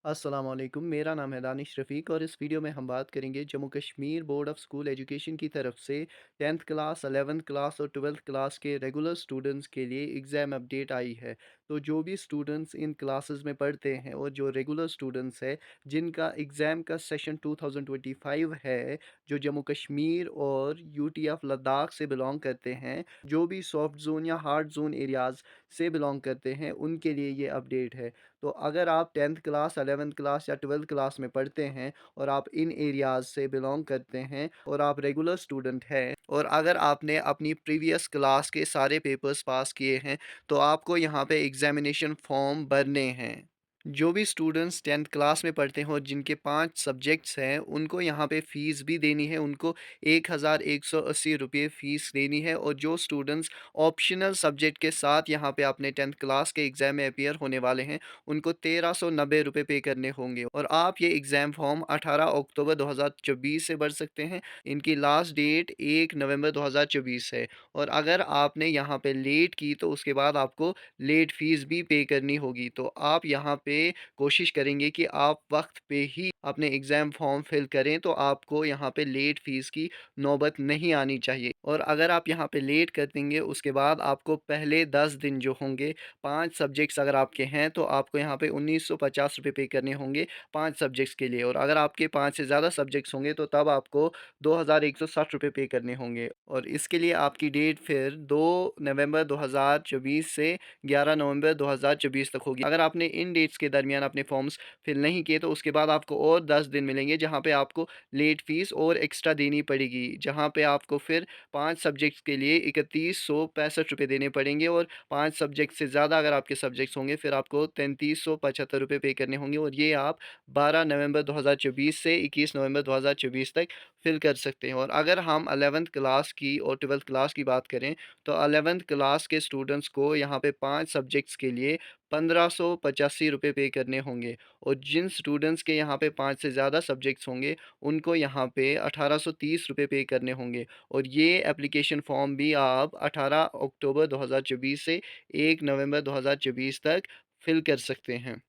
अस्सलाम वालेकुम। मेरा नाम है दानिश रफ़ीक और इस वीडियो में हम बात करेंगे Jammu Kashmir board of school education की तरफ से 10th क्लास, 11th क्लास और 12th क्लास के रेगुलर स्टूडेंट्स के लिए एग्ज़ाम अपडेट आई है। तो जो भी स्टूडेंट्स इन क्लासेस में पढ़ते हैं और जो रेगुलर स्टूडेंट्स हैं, जिनका एग्ज़ाम का सेशन 2025 है, जो जम्मू कश्मीर और यूटी ऑफ लद्दाख से बिलॉन्ग करते हैं, जो भी सॉफ्ट ज़ोन या हार्ड ज़ोन एरियाज़ से बिलॉन्ग करते हैं, उनके लिए ये अपडेट है। तो अगर आप 10th क्लास, 11th क्लास या 12th क्लास में पढ़ते हैं और आप इन एरियाज़ से बिलॉन्ग करते हैं और आप रेगुलर स्टूडेंट हैं और अगर आपने अपनी प्रीवियस क्लास के सारे पेपर्स पास किए हैं, तो आपको यहाँ पे एग्ज़ामिनेशन फ़ॉर्म भरने हैं। जो भी स्टूडेंट्स 10th क्लास में पढ़ते हैं और जिनके 5 सब्जेक्ट्स हैं, उनको यहाँ पे फ़ीस भी देनी है। उनको 1180 रुपये फ़ीस देनी है और जो स्टूडेंट्स ऑप्शनल सब्जेक्ट के साथ यहाँ पे अपने 10th क्लास के एग्ज़ाम में अपीयर होने वाले हैं, उनको 1390 रुपये पे करने होंगे और आप ये एग्ज़ाम फ़ॉर्म 18 अक्टूबर 2024 से भर सकते हैं। इनकी लास्ट डेट 1 नवंबर 2024 है और अगर आपने यहाँ पे लेट की तो उसके बाद आपको लेट फ़ीस भी पे करनी होगी। तो आप यहाँ पे कोशिश करेंगे कि आप वक़्त पे ही अपने एग्ज़ाम फ़ॉर्म फिल करें, तो आपको यहाँ पे लेट फ़ीस की नौबत नहीं आनी चाहिए। और अगर आप यहाँ पे लेट कर देंगे, उसके बाद आपको पहले 10 दिन जो होंगे, 5 सब्जेक्ट्स अगर आपके हैं, तो आपको यहाँ पे 1950 रुपये पे करने होंगे 5 सब्जेक्ट्स के लिए और अगर आपके 5 से ज़्यादा सब्जेक्ट्स होंगे, तो तब आपको 2160 रुपये पे करने होंगे और इसके लिए आपकी डेट फिर 2 नवंबर 2024 से 11 नवंबर 2024 तक होगी। अगर आपने इन डेट्स के दरमियान अपने फॉर्म्स फिल नहीं किए तो उसके बाद आपको और 10 दिन मिलेंगे जहाँ पे आपको लेट फ़ीस और एक्स्ट्रा देनी पड़ेगी। जहाँ पे आपको फिर 5 सब्जेक्ट्स के लिए 3165 रुपये देने पड़ेंगे और 5 सब्जेक्ट से ज़्यादा अगर आपके सब्जेक्ट्स होंगे फिर आपको 3375 रुपये पे करने होंगे और ये आप 12 नवंबर 2024 से 21 नवंबर 2024 तक फिल कर सकते हैं। और अगर हम 11th क्लास की और 12th क्लास की बात करें तो 11th क्लास के स्टूडेंट्स को यहाँ पे 5 सब्जेक्ट्स के लिए 1585 रुपये पे करने होंगे और जिन स्टूडेंट्स के यहाँ पे 5 से ज़्यादा सब्जेक्ट्स होंगे उनको यहाँ पे 1830 रुपये पे करने होंगे और ये एप्लीकेशन फ़ॉर्म भी आप 18 अक्टूबर 2024 से 1 नवंबर 2024 तक फिल कर सकते हैं।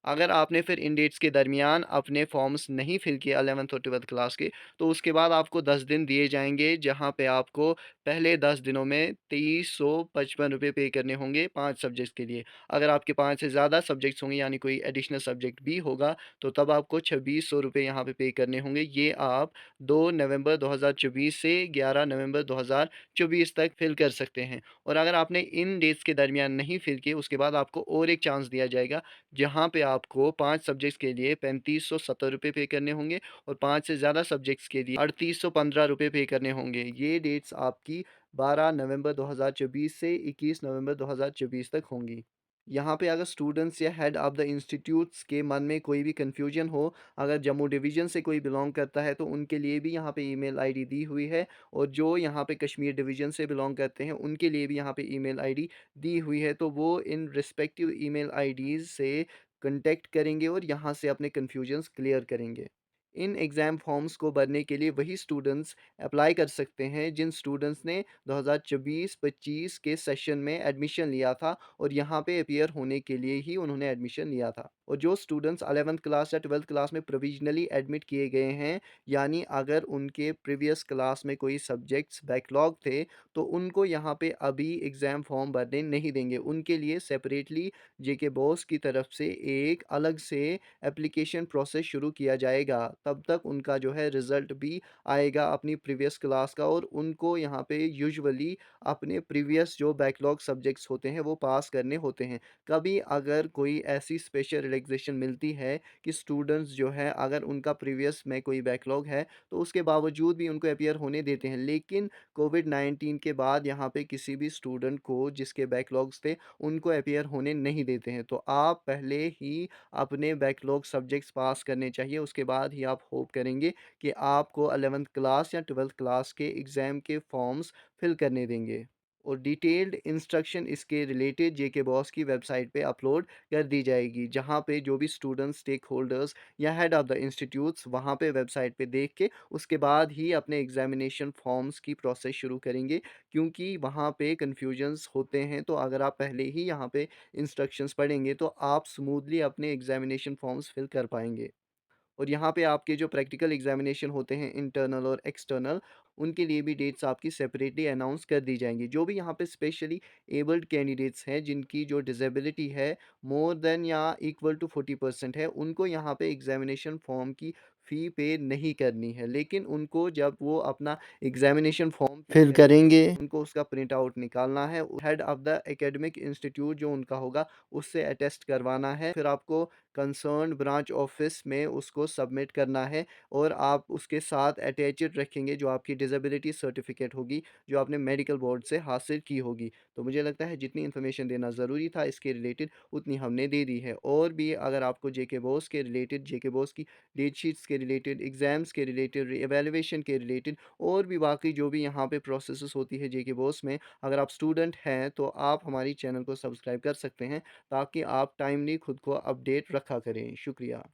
अगर आपने फिर इन डेट्स के दरमियान अपने फॉर्म्स नहीं फिल किए 11th और 12th क्लास के, तो उसके बाद आपको 10 दिन दिए जाएँगे, जहाँ पे आपको पहले 10 दिनों में 2355 रुपये पे करने होंगे 5 सब्जेक्ट्स के लिए। अगर आपके 5 से ज़्यादा सब्जेक्ट्स होंगे यानी कोई एडिशनल सब्जेक्ट भी होगा, तो तब आपको 2600 रुपये यहाँ पे करने होंगे। ये आप 2 नवंबर 2024 से 11 नवंबर 2024 तक फिल कर सकते हैं। और अगर आपने इन डेट्स के दरमियान नहीं फिल किए, उसके बाद आपको और एक चांस दिया जाएगा जहाँ पे आपको 5 सब्जेक्ट्स के लिए 3570 रुपये पे करने होंगे और 5 से ज़्यादा सब्जेक्ट्स के लिए 3815 रुपये पे करने होंगे। ये डेट्स आपकी 12 नवंबर 2024 से 21 नवंबर 2024 तक होंगी। यहाँ पे अगर स्टूडेंट्स या हेड ऑफ़ द इंस्टीट्यूट्स के मन में कोई भी कन्फ्यूजन हो, अगर जम्मू डिवीज़न से कोई बिलॉन्ग करता है, तो उनके लिए भी यहाँ पे ईमेल आईडी दी हुई है और जो यहाँ पे कश्मीर डिवीज़न से बिलॉन्ग करते हैं, उनके लिए भी यहाँ पे ईमेल आईडी दी हुई है। तो वो इन रिस्पेक्टिव ईमेल आईडीज़ से कॉन्टैक्ट करेंगे और यहाँ से अपने कन्फ्यूजन्स क्लियर करेंगे। इन एग्ज़ाम फॉर्म्स को भरने के लिए वही स्टूडेंट्स अप्लाई कर सकते हैं जिन स्टूडेंट्स ने 2024-25 के सेशन में एडमिशन लिया था और यहाँ पे अपीयर होने के लिए ही उन्होंने एडमिशन लिया था। और जो स्टूडेंट्स 11th क्लास या 12th क्लास में प्रोविज़नली एडमिट किए गए हैं, यानी अगर उनके प्रीवियस क्लास में कोई सब्जेक्ट्स बैकलॉग थे, तो उनको यहाँ पे अभी एग्ज़ाम फॉर्म भरने नहीं देंगे। उनके लिए सेपरेटली जेके बॉस की तरफ से एक अलग से एप्लीकेशन प्रोसेस शुरू किया जाएगा। तब तक उनका जो है रिज़ल्ट भी आएगा अपनी प्रीवियस क्लास का और उनको यहाँ पे यूजुअली अपने प्रीवियस जो बैकलॉग सब्जेक्ट्स होते हैं वो पास करने होते हैं। कभी अगर कोई ऐसी स्पेशल रिलैक्सेशन मिलती है कि स्टूडेंट्स जो है अगर उनका प्रीवियस में कोई बैकलॉग है तो उसके बावजूद भी उनको अपीयर होने देते हैं। लेकिन कोविड-19 के बाद यहाँ पे किसी भी स्टूडेंट को जिसके बैकलॉग्स थे उनको अपीयर होने नहीं देते हैं। तो आप पहले ही अपने बैकलॉग सब्जेक्ट्स पास करने चाहिए, उसके बाद ही आप होप करेंगे कि आपको 11th क्लास या 12th क्लास के एग्ज़ाम के फॉर्म्स फिल करने देंगे। और डिटेल्ड इंस्ट्रक्शन इसके रिलेटेड जेके बॉस की वेबसाइट पे अपलोड कर दी जाएगी, जहाँ पे जो भी स्टूडेंट्स, स्टेक होल्डर्स या हेड ऑफ़ द इंस्टीट्यूट्स वहाँ पे वेबसाइट पे देख के उसके बाद ही अपने एग्ज़ामिनेशन फॉर्म्स की प्रोसेस शुरू करेंगे। क्योंकि वहाँ पे कन्फ्यूजन्स होते हैं, तो अगर आप पहले ही यहाँ पे इंस्ट्रक्शंस पढ़ेंगे तो आप स्मूथली अपने एग्ज़ामिनेशन फॉर्म्स फिल कर पाएँगे। और यहाँ पे आपके जो प्रैक्टिकल एग्जामिनेशन होते हैं इंटरनल और एक्सटर्नल, उनके लिए भी डेट्स आपकी सेपरेटली अनाउंस कर दी जाएंगी। जो भी यहाँ पे स्पेशली एबल्ड कैंडिडेट्स हैं जिनकी जो डिसेबिलिटी है मोर देन या इक्वल टू 40% है, उनको यहाँ पे एग्जामिनेशन फॉर्म की फ़ी पे नहीं करनी है, लेकिन उनको जब वो अपना एग्जामिनेशन फॉर्म फिल करेंगे उनको उसका प्रिंट आउट निकालना है, head of the academic institute जो उनका होगा उससे अटेस्ट करवाना है, फिर आपको कंसर्न्ड ब्रांच ऑफिस में उसको सबमिट करना है और आप उसके साथ अटैचड रखेंगे जो आपकी डिसेबिलिटी सर्टिफिकेट होगी, जो आपने मेडिकल बोर्ड से हासिल की होगी। तो मुझे लगता है जितनी इन्फॉर्मेशन देना ज़रूरी था इसके रिलेटेड उतनी हमने दे दी है। और भी अगर आपको जेके बॉस के रिलेटेड, जेके बॉस की डेट शीट्स के रिलेटेड, एग्ज़ाम्स के रिलेटेड, एवेलुएशन के रिलेटेड और भी बाकी जो भी यहाँ पे प्रोसेसेस होती है जेके बॉस में, अगर आप स्टूडेंट हैं तो आप हमारी चैनल को सब्सक्राइब कर सकते हैं ताकि आप टाइमली खुद को अपडेट रखा करें। शुक्रिया।